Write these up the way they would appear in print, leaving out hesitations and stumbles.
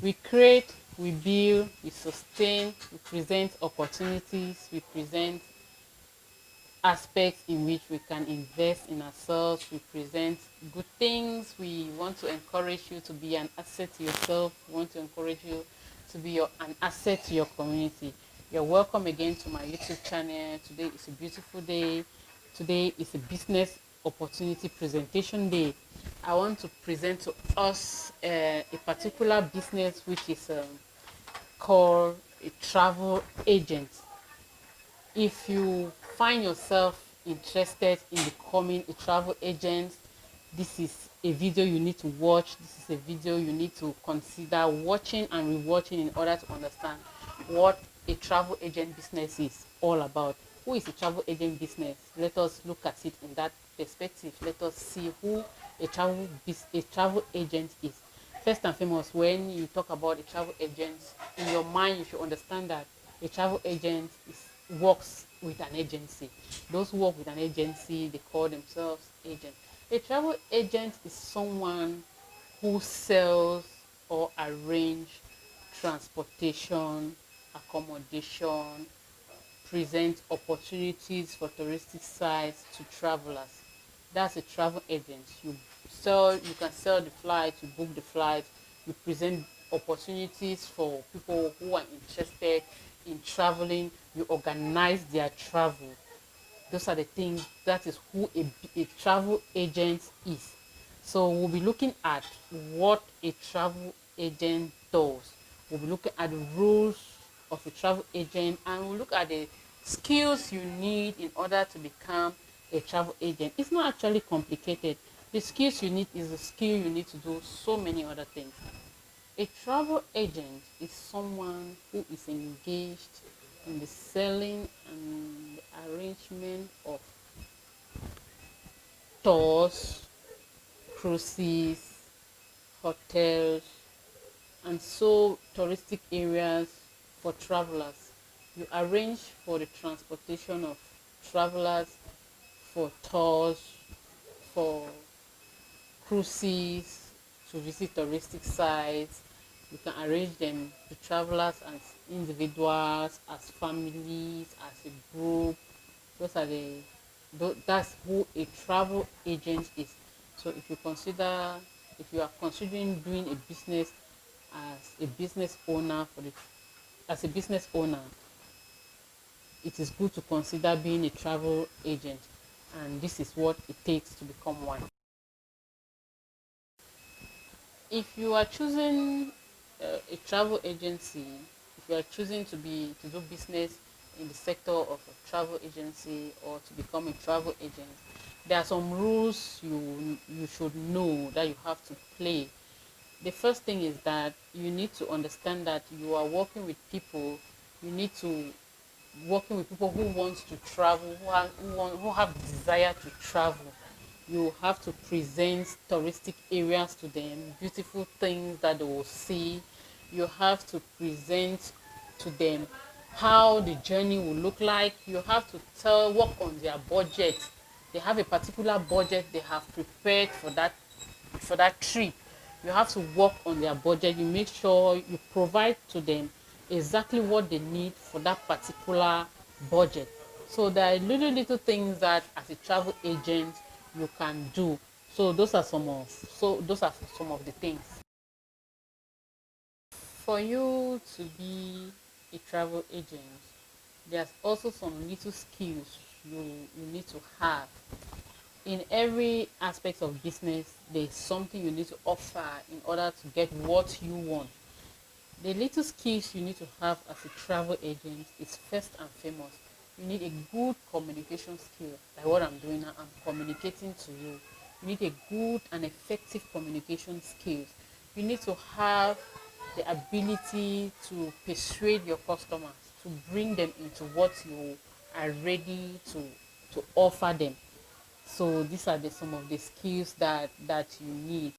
We create, we build, we sustain, we present opportunities, we present aspects in which we can invest in ourselves. We present good things. We want to encourage you to be an asset to yourself. We want to encourage you to be an asset to your community. You're welcome again to my YouTube channel. Today is a beautiful day. Today is a business opportunity presentation day. I want to present to us a particular business which is called a travel agent. If you find yourself interested in becoming a travel agent, this is a video you need to watch. This is a video you need to consider watching and rewatching in order to understand what a travel agent business is all about. Who is a travel agent business? Let us look at it in that perspective. Let us see who a travel agent is. First and foremost, when you talk about a travel agent, in your mind you should understand that a travel agent works with an agency. Those who work with an agency, they call themselves agents. A travel agent is someone who sells or arrange transportation, accommodation, present opportunities for touristic sites to travelers. That's a travel agent. You can sell the flight, you book the flight, you present opportunities for people who are interested in traveling, you organize their travel. Those are the things. That is who a travel agent is. So we'll be looking at what a travel agent does. We'll be looking at the rules of a travel agent, and we'll look at the skills you need in order to become a travel agent. It's not actually complicated. The skills you need is the skill you need to do so many other things. A travel agent is someone who is engaged in the selling and the arrangement of tours, cruises, hotels, and so touristic areas for travelers. You arrange for the transportation of travelers, for tours, for cruises, to visit touristic sites. You can arrange them to travelers as individuals, as families, as a group. That's who a travel agent is. So if you are considering doing a business as a business owner as a business owner, it is good to consider being a travel agent, and this is what it takes to become one. If you are choosing a travel agency, if you are choosing to do business in the sector of a travel agency or to become a travel agent, there are some rules you should know that you have to play. The first thing is that you need to understand that you are working with people. You need to working with people who want to travel, who have desire to travel. You have to present touristic areas to them, beautiful things that they will see. You have to present to them how the journey will look like. You have to work on their budget. They have a particular budget they have prepared for that trip. You have to work on their budget. You make sure you provide to them exactly what they need for that particular budget. So there are little things that as a travel agent you can do. Those are some of the things. For you to be a travel agent, there's also some little skills you need to have. In every aspect of business, there's something you need to offer in order to get what you want. The little skills you need to have as a travel agent is first and foremost, you need a good communication skill. Like what I'm doing now, I'm communicating to you. You need a good and effective communication skills. You need to have the ability to persuade your customers, to bring them into what you are ready to offer them. So these are some of the skills that you need.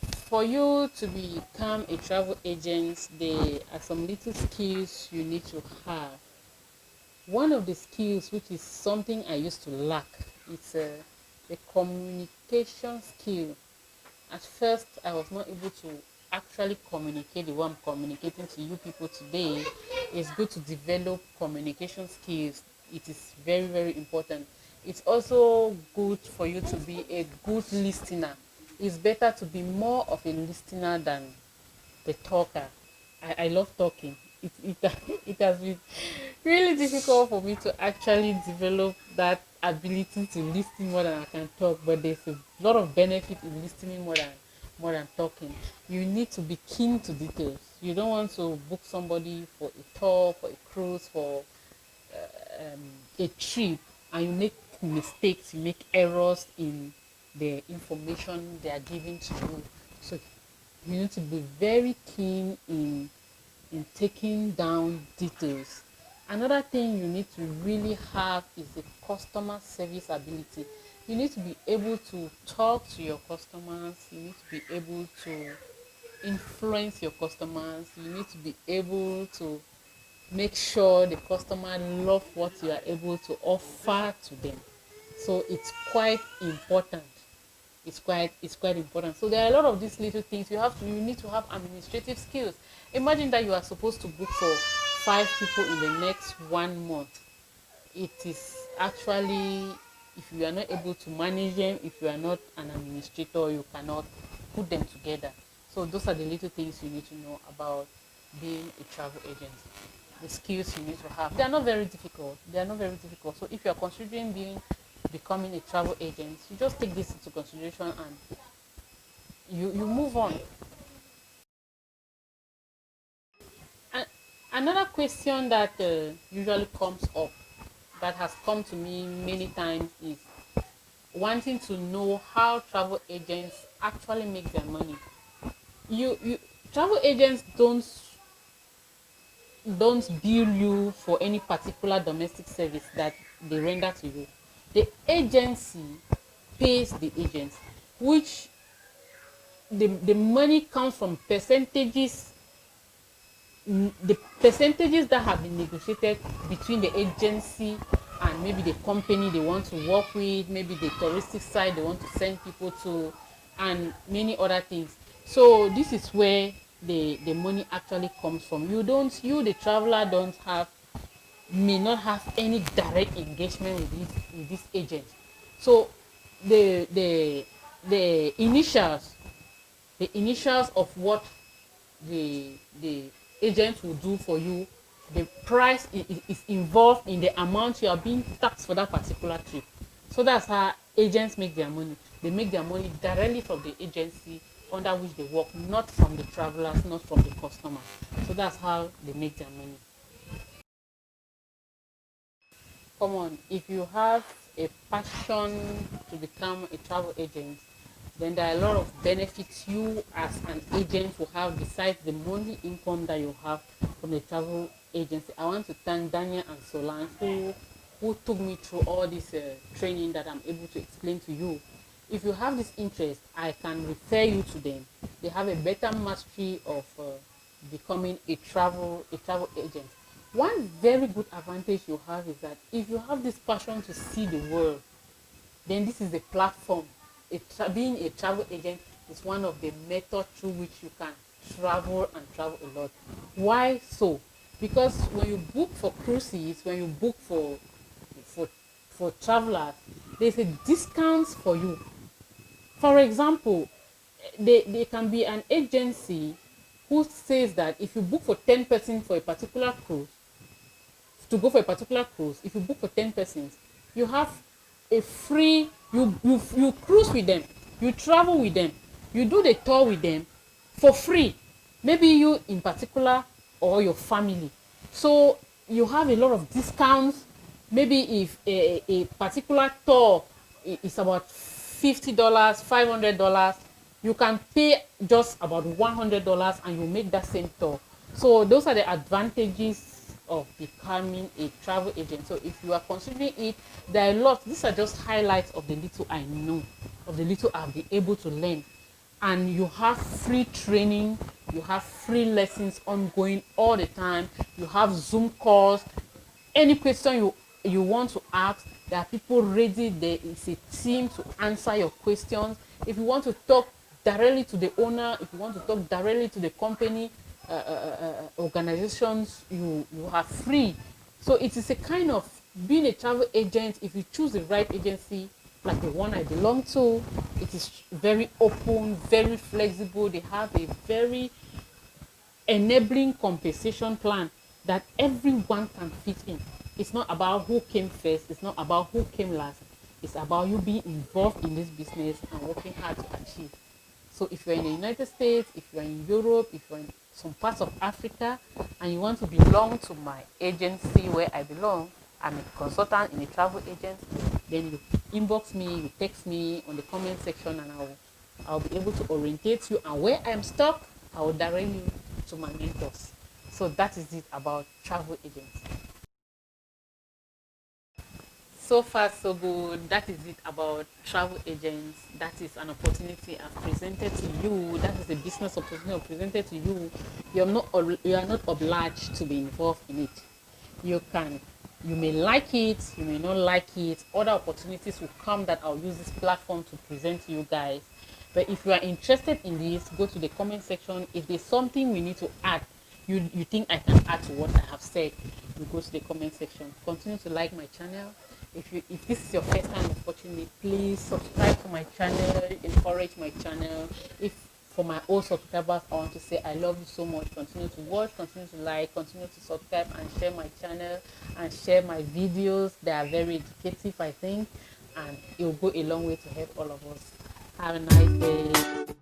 For you to become a travel agent, there are some little skills you need to have. One of the skills, which is something I used to lack, it's a communication skill. At first, I was not able to actually communicate the way I'm communicating to you people today. It's good to develop communication skills. It is very, very important. It's also good for you to be a good listener. It's better to be more of a listener than the talker. I love talking. It has been really difficult for me to actually develop that ability to listen more than I can talk. But there's a lot of benefit in listening more than talking. You need to be keen to details. You don't want to book somebody for a tour, for a cruise, for a trip, and you make mistakes, you make errors in the information they are giving to you. So you need to be very keen in taking down details. Another thing you need to really have is the customer service ability. You need to be able to talk to your customers. You need to be able to influence your customers. You need to be able to make sure the customer love what you are able to offer to them. So it's quite important. It's quite important. So there are a lot of these little things you need to have administrative skills. Imagine that you are supposed to book for 5 people in the next 1 month. It is actually, if you are not able to manage them, if you are not an administrator, you cannot put them together. So those are the little things you need to know about being a travel agent. The skills you need to have, they are not very difficult. So if you are considering becoming a travel agent, you just take this into consideration and you move on. And another question that usually comes up, that has come to me many times, is wanting to know how travel agents actually make their money. You Travel agents don't bill you for any particular domestic service that they render to you. The agency pays the agent, which the money comes from the percentages that have been negotiated between the agency and maybe the company they want to work with, maybe the touristic site they want to send people to, and many other things. So this is where the money actually comes from. The traveler don't have may not have any direct engagement with this agent. So the the the initials of what the agent will do for you, the price is involved in the amount you are being taxed for that particular trip. So that's how agents make their money. They make their money directly from the agency under which they work, not from the travelers, not from the customers. So that's how they make their money. Come on, if you have a passion to become a travel agent, then there are a lot of benefits you as an agent will have besides the monthly income that you have from the travel agency. I want to thank Daniel and Solange who took me through all this training that I'm able to explain to you. If you have this interest, I can refer you to them. They have a better mastery of becoming a travel agent. One very good advantage you have is that if you have this passion to see the world, then this is the platform. Being a travel agent is one of the methods through which you can travel and travel a lot. Why so? Because when you book for cruises, when you book for for travelers, there's a discount for you. For example, there can be an agency who says that if you book for 10 persons for a particular cruise, to go for a particular cruise, if you book for 10 persons, you have a free, you cruise with them, you travel with them, you do the tour with them for free. Maybe you in particular or your family. So you have a lot of discounts. Maybe if a particular tour is about $50, $500, you can pay just about $100 and you make that same tour. So those are the advantages of becoming a travel agent. So if you are considering it, there are a lot. These are just highlights of the little I know, of the little I've been able to learn. And you have free training, you have free lessons ongoing all the time, you have Zoom calls. Any question you want to ask, there are people ready. There is a team to answer your questions. If you want to talk directly to the owner, if you want to talk directly to the company, organizations, you are free. So it is a kind of being a travel agent. If you choose the right agency, like the one I belong to, it is very open, very flexible. They have a very enabling compensation plan that everyone can fit in. It's not about who came first, it's not about who came last. It's about you being involved in this business and working hard to achieve. So if you're in the United States, if you're in Europe, if you're in some parts of Africa and you want to belong to my agency where I belong, I'm a consultant in a travel agency, then you inbox me, you text me on the comment section, and I'll be able to orientate you, and where I'm stuck, I will direct you to my mentors. So that is it about travel agents. So far so good. That is it about travel agents. That is an opportunity I've presented to you. That is a business opportunity I've presented to you. You are not obliged to be involved in it. You can, you may like it, you may not like it. Other opportunities will come that I'll use this platform to present to you guys. But if you are interested in this, go to the comment section. If there's something we need to add, you think I can add to what I have said, you go to the comment section. Continue to like my channel. If this is your first time of watching me, please subscribe to my channel, encourage my channel. If for my old subscribers, I want to say I love you so much. Continue to watch, continue to like, continue to subscribe and share my channel and share my videos. They are very educative, I think, and it will go a long way to help all of us. Have a nice day.